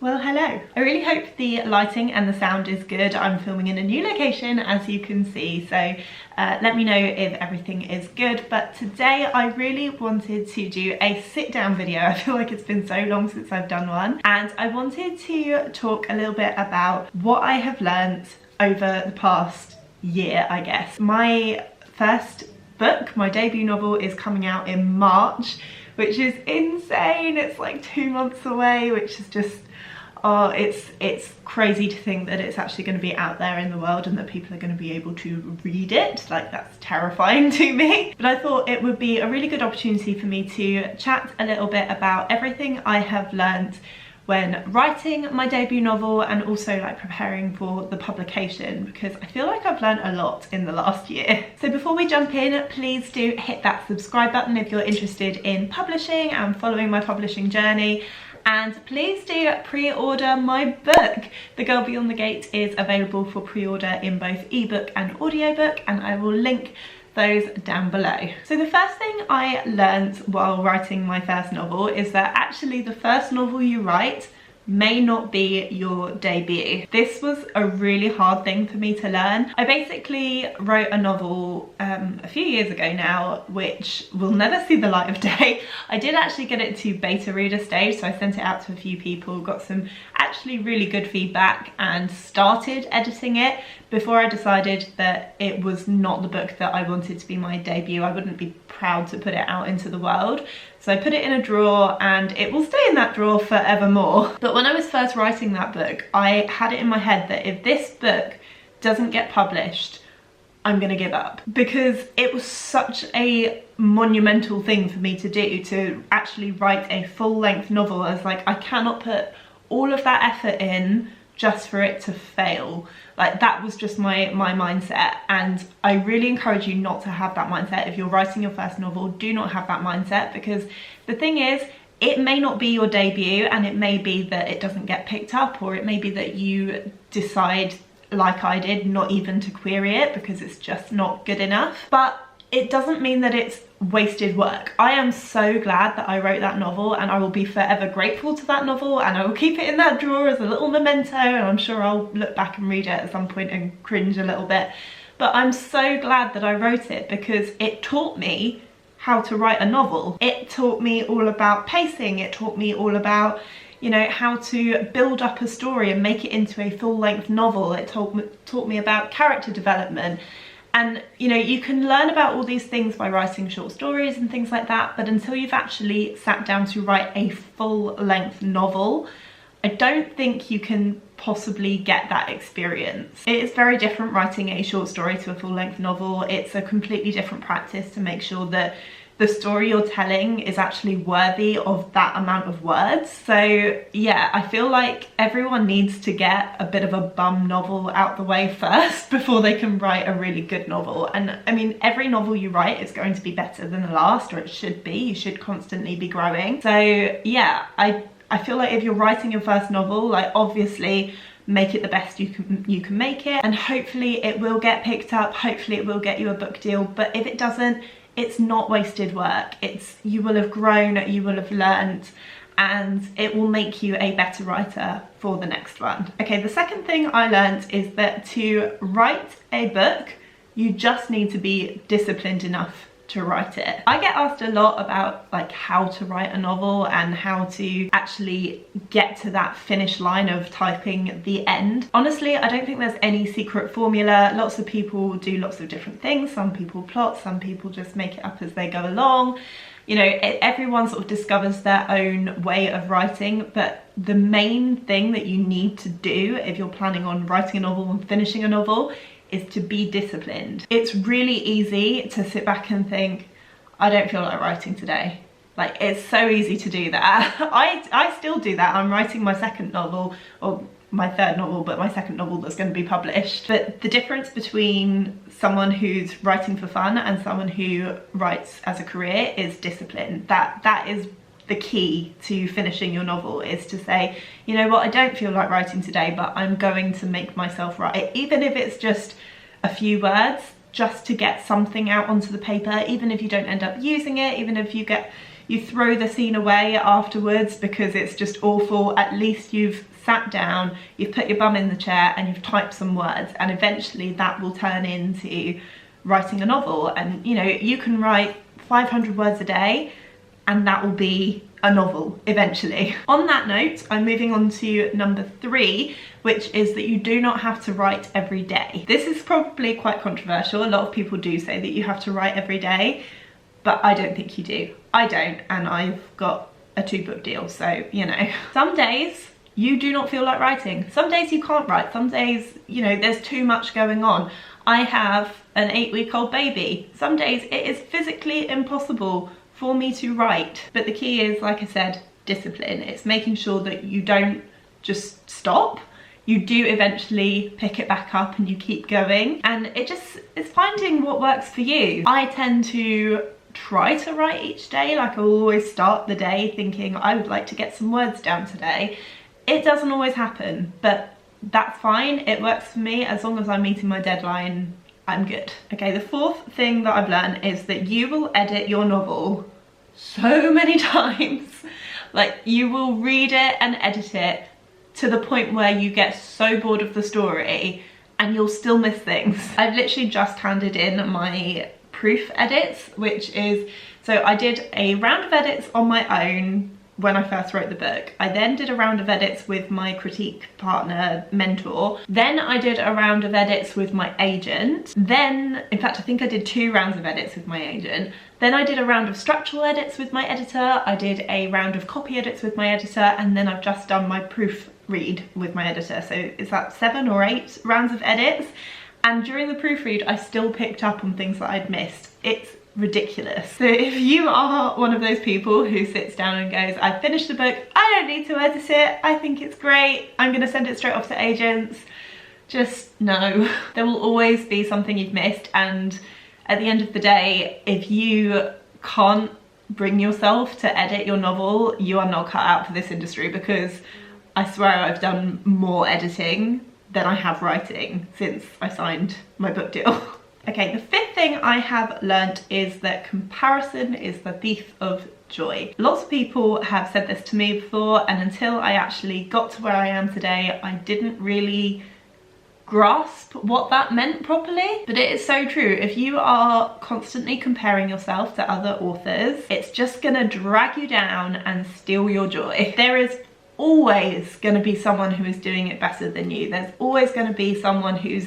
Well, hello. I really hope the lighting and the sound is good. I'm filming in a new location, as you can see, so let me know if everything is good. But today I really wanted to do a sit down video. I feel like it's been so long since I've done one, and I wanted to talk a little bit about what I have learned over the past year, I guess. My first book, my debut novel, is coming out in March, which is insane. It's like 2 months away, which is just, oh, it's crazy to think that it's actually going to be out there in the world and that people are going to be able to read it. Like, that's terrifying to me. But I thought it would be a really good opportunity for me to chat a little bit about everything I have learned when writing my debut novel, and also like preparing for the publication, because I feel like I've learned a lot in the last year. So before we jump in, please do hit that subscribe button if you're interested in publishing and following my publishing journey. And please do pre-order my book. The Girl Beyond the Gate is available for pre-order in both ebook and audiobook, and I will link those down below. So the first thing I learned while writing my first novel is that actually the first novel you write may not be your debut. This was a really hard thing for me to learn. I basically wrote a novel a few years ago now, which will never see the light of day. I did actually get it to beta reader stage, so I sent it out to a few people, got some actually really good feedback, and started editing it before I decided that it was not the book that I wanted to be my debut. I wouldn't be proud to put it out into the world. So I put it in a drawer, and it will stay in that drawer forevermore. But when I was first writing that book, I had it in my head that if this book doesn't get published, I'm gonna give up, because it was such a monumental thing for me to do, to actually write a full-length novel. I was like, I cannot put all of that effort in just for it to fail. Like, that was just my mindset, and I really encourage you not to have that mindset. If you're writing your first novel, do not have that mindset, because the thing is, it may not be your debut, and it may be that it doesn't get picked up, or it may be that you decide, like I did, not even to query it because it's just not good enough. But it doesn't mean that it's wasted work. I am so glad that I wrote that novel, and I will be forever grateful to that novel, and I will keep it in that drawer as a little memento, and I'm sure I'll look back and read it at some point and cringe a little bit. But I'm so glad that I wrote it, because it taught me how to write a novel. It taught me all about pacing. It taught me all about, you know, how to build up a story and make it into a full-length novel. It taught me about character development. And, you know, you can learn about all these things by writing short stories and things like that, but until you've actually sat down to write a full-length novel, I don't think you can possibly get that experience. It is very different writing a short story to a full-length novel. It's a completely different practice to make sure that the story you're telling is actually worthy of that amount of words. So yeah, I feel like everyone needs to get a bit of a bum novel out the way first before they can write a really good novel. And I mean, every novel you write is going to be better than the last, or it should be. You should constantly be growing. So yeah, I feel like if you're writing your first novel, like, obviously make it the best you can make it, and hopefully it will get picked up, hopefully it will get you a book deal. But if it doesn't, it's not wasted work. You will have grown, you will have learned, and it will make you a better writer for the next one. Okay, the second thing I learned is that to write a book, you just need to be disciplined enough to write it. I get asked a lot about like how to write a novel and how to actually get to that finish line of typing the end. Honestly, I don't think there's any secret formula. Lots of people do lots of different things. Some people plot, some people just make it up as they go along. You know, everyone sort of discovers their own way of writing, but the main thing that you need to do if you're planning on writing a novel and finishing a novel is to be disciplined. It's really easy to sit back and think, I don't feel like writing today. Like, it's so easy to do that. I still do that. I'm writing my second novel, or my third novel, but my second novel that's going to be published. But the difference between someone who's writing for fun and someone who writes as a career is discipline. That is the key to finishing your novel, is to say, you know what, I don't feel like writing today, but I'm going to make myself write, even if it's just a few words, just to get something out onto the paper, even if you don't end up using it, even if you get, you throw the scene away afterwards because it's just awful, at least you've sat down, you've put your bum in the chair and you've typed some words, and eventually that will turn into writing a novel. And you know, you can write 500 words a day and that will be a novel eventually. On that note, I'm moving on to number 3, which is that you do not have to write every day. This is probably quite controversial. A lot of people do say that you have to write every day, but I don't think you do. I don't, and I've got a 2-book deal, so you know. Some days you do not feel like writing. Some days you can't write. Some days, you know, there's too much going on. I have an 8-week-old baby. Some days it is physically impossible for me to write. But the key is, like I said, discipline. It's making sure that you don't just stop. You do eventually pick it back up and you keep going. And it's finding what works for you. I tend to try to write each day. Like, I always start the day thinking I would like to get some words down today. It doesn't always happen, but that's fine. It works for me. As long as I'm meeting my deadline, I'm good. Okay, the 4th thing that I've learned is that you will edit your novel so many times. Like, you will read it and edit it to the point where you get so bored of the story and you'll still miss things. I've literally just handed in my proof edits, which is, so I did a round of edits on my own when I first wrote the book. I then did a round of edits with my critique partner, mentor. Then I did a round of edits with my agent. Then, in fact, I think I did 2 rounds of edits with my agent. Then I did a round of structural edits with my editor. I did a round of copy edits with my editor. And then I've just done my proofread with my editor. So is that 7 or 8 rounds of edits? And during the proofread, I still picked up on things that I'd missed. It's ridiculous. So if you are one of those people who sits down and goes, I finished the book, I don't need to edit it, I think it's great, I'm gonna send it straight off to agents, just no. There will always be something you've missed, and at the end of the day, if you can't bring yourself to edit your novel, you are not cut out for this industry, because I swear I've done more editing than I have writing since I signed my book deal. Okay, the 5th thing I have learnt is that comparison is the thief of joy. Lots of people have said this to me before, and until I actually got to where I am today, I didn't really grasp what that meant properly. But it is so true. If you are constantly comparing yourself to other authors, it's just gonna drag you down and steal your joy. There is always gonna be someone who is doing it better than you. There's always gonna be someone who's,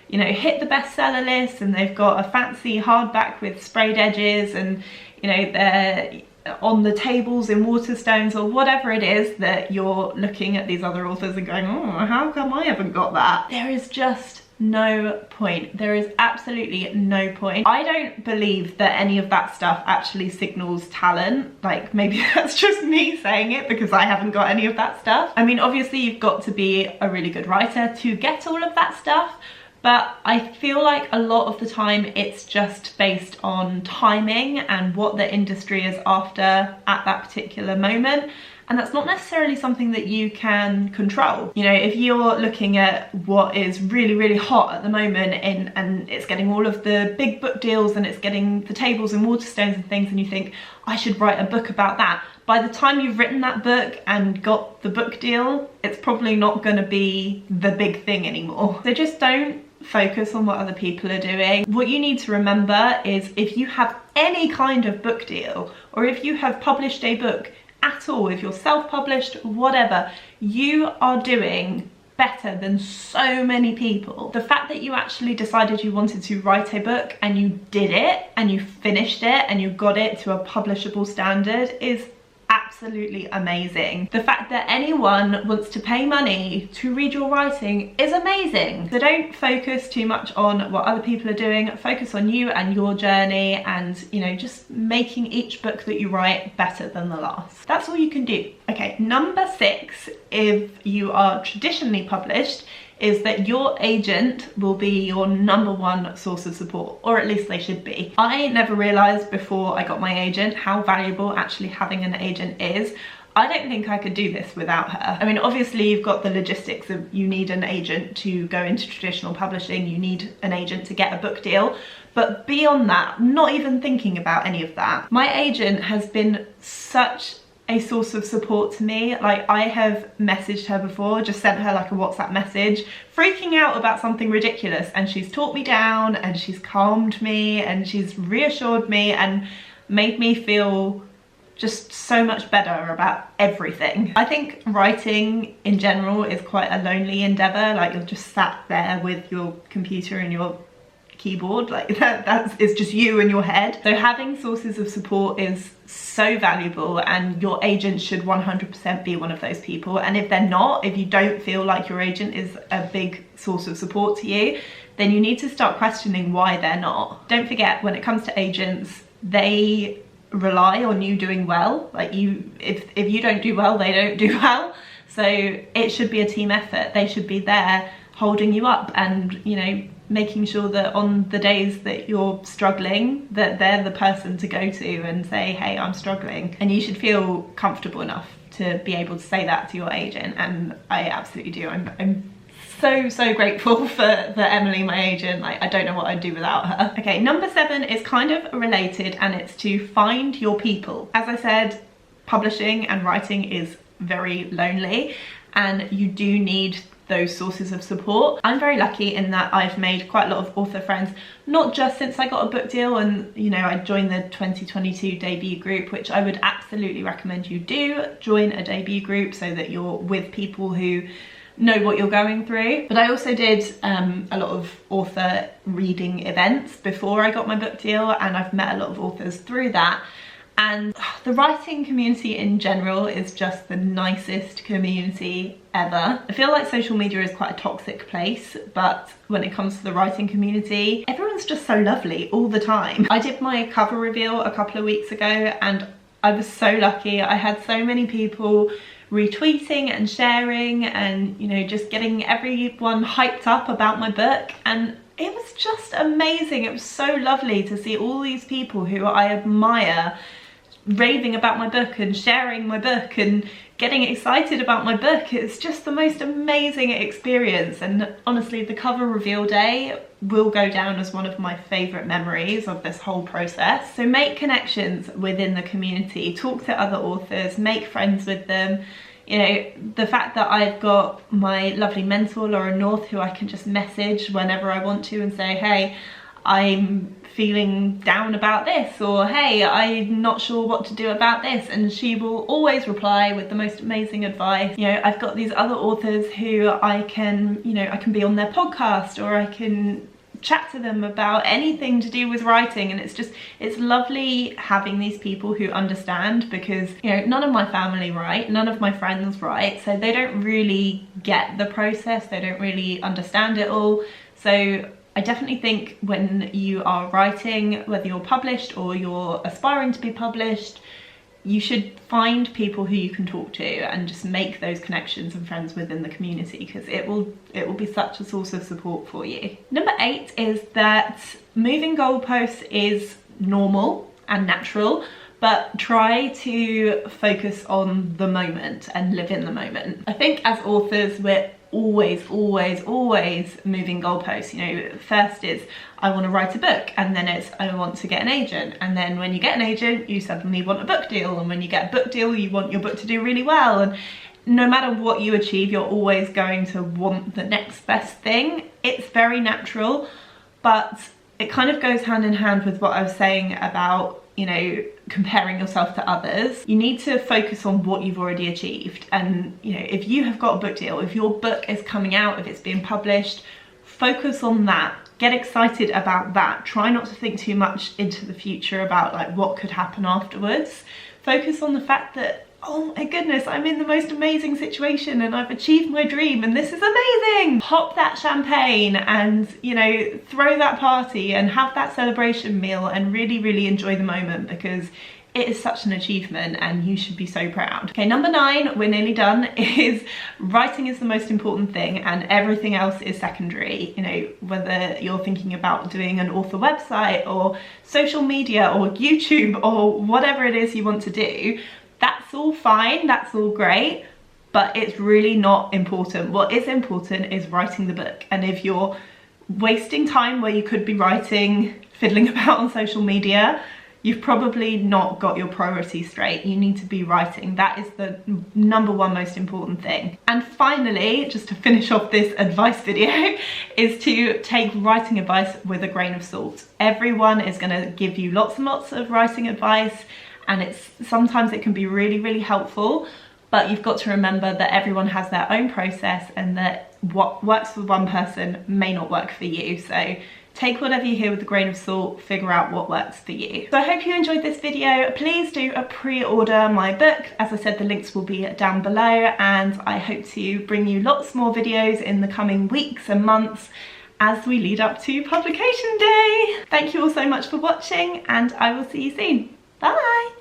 you know, hit the bestseller list and they've got a fancy hardback with sprayed edges, and you know, they're on the tables in Waterstones or whatever it is that you're looking at these other authors and going, oh, how come I haven't got that? There is just no point. There is absolutely no point. I don't believe that any of that stuff actually signals talent. Like, maybe that's just me saying it because I haven't got any of that stuff. I mean, obviously you've got to be a really good writer to get all of that stuff, but I feel like a lot of the time it's just based on timing and what the industry is after at that particular moment. And that's not necessarily something that you can control. You know, if you're looking at what is really, really hot at the moment and it's getting all of the big book deals and it's getting the tables and Waterstones and things, and you think, I should write a book about that. By the time you've written that book and got the book deal, it's probably not gonna be the big thing anymore. So just don't focus on what other people are doing. What you need to remember is, if you have any kind of book deal, or if you have published a book at all, if you're self-published, whatever, you are doing better than so many people. The fact that you actually decided you wanted to write a book and you did it and you finished it and you got it to a publishable standard is absolutely amazing. The fact that anyone wants to pay money to read your writing is amazing. So don't focus too much on what other people are doing. Focus on you and your journey, and you know, just making each book that you write better than the last. That's all you can do. Okay, number 6, if you are traditionally published, is that your agent will be your #1 source of support, or at least they should be. I never realised before I got my agent how valuable actually having an agent is. I don't think I could do this without her. I mean, obviously you've got the logistics of you need an agent to go into traditional publishing, you need an agent to get a book deal, But beyond that, not even thinking about any of that. My agent has been such a source of support to me. Like, I have messaged her before, just sent her like a WhatsApp message, freaking out about something ridiculous, and she's talked me down and she's calmed me and she's reassured me and made me feel just so much better about everything. I think writing in general is quite a lonely endeavour. Like, you're just sat there with your computer and your keyboard, like it's just you and your head. So having sources of support is so valuable, and your agent should 100% be one of those people. And if they're not, if you don't feel like your agent is a big source of support to you, then you need to start questioning why they're not. Don't forget, when it comes to agents, they rely on you doing well. Like, if you don't do well, they don't do well. So it should be a team effort. They should be there holding you up and, you know, making sure that on the days that you're struggling, that they're the person to go to and say, hey, I'm struggling. And you should feel comfortable enough to be able to say that to your agent, and I absolutely do. I'm so grateful for Emily, my agent. Like, I don't know what I'd do without her. Okay, number 7 is kind of related, and it's to find your people. As I said, publishing and writing is very lonely, and you do need those sources of support. I'm very lucky in that I've made quite a lot of author friends, not just since I got a book deal and, you know, I joined the 2022 debut group, which I would absolutely recommend you do. Join a debut group so that you're with people who know what you're going through. But I also did a lot of author reading events before I got my book deal, and I've met a lot of authors through that. And the writing community in general is just the nicest community ever. I feel like social media is quite a toxic place, but when it comes to the writing community, everyone's just so lovely all the time. I did my cover reveal a couple of weeks ago, and I was so lucky. I had so many people retweeting and sharing and, you know, just getting everyone hyped up about my book, and it was just amazing. It was so lovely to see all these people who I admire raving about my book and sharing my book and getting excited about my book. It's just the most amazing experience, and honestly, the cover reveal day will go down as one of my favourite memories of this whole process. So make connections within the community, talk to other authors, make friends with them. You know, the fact that I've got my lovely mentor Laura North, who I can just message whenever I want to and say, hey, I'm feeling down about this, or hey, I'm not sure what to do about this, and she will always reply with the most amazing advice. You know, I've got these other authors who I can, you know, I can be on their podcast, or I can chat to them about anything to do with writing, and it's lovely having these people who understand, because, you know, none of my family write, none of my friends write, so they don't really get the process, they don't really understand it all. So I definitely think when you are writing, whether you're published or you're aspiring to be published, you should find people who you can talk to and just make those connections and friends within the community, because it will be such a source of support for you. Number 8 is that moving goalposts is normal and natural, but try to focus on the moment and live in the moment. I think as authors, we're always moving goalposts. You know, first is I want to write a book, and then it's I want to get an agent, and then when you get an agent you suddenly want a book deal, and when you get a book deal you want your book to do really well. And no matter what you achieve, you're always going to want the next best thing. It's very natural, but it kind of goes hand in hand with what I was saying about, you know, comparing yourself to others. You need to focus on what you've already achieved. And, you know, if you have got a book deal, if your book is coming out, if it's being published, focus on that. Get excited about that. Try not to think too much into the future about like what could happen afterwards. Focus on the fact that, oh my goodness, I'm in the most amazing situation and I've achieved my dream and this is amazing. Pop that champagne and, you know, throw that party and have that celebration meal and really enjoy the moment, because it is such an achievement and you should be so proud. Okay, number 9, we're nearly done, is writing is the most important thing and everything else is secondary. You know, whether you're thinking about doing an author website or social media or YouTube or whatever it is you want to do, that's all fine, that's all great, but it's really not important. What is important is writing the book. And if you're wasting time where you could be writing fiddling about on social media, you've probably not got your priorities straight. You need to be writing. That is the number one most important thing. And finally, just to finish off this advice video, is to take writing advice with a grain of salt. Everyone is going to give you lots and lots of writing advice, and sometimes it can be really, really helpful, but you've got to remember that everyone has their own process and that what works for one person may not work for you. So take whatever you hear with a grain of salt, figure out what works for you. So I hope you enjoyed this video. Please do pre-order my book. As I said, the links will be down below, and I hope to bring you lots more videos in the coming weeks and months as we lead up to publication day. Thank you all so much for watching, and I will see you soon. Bye!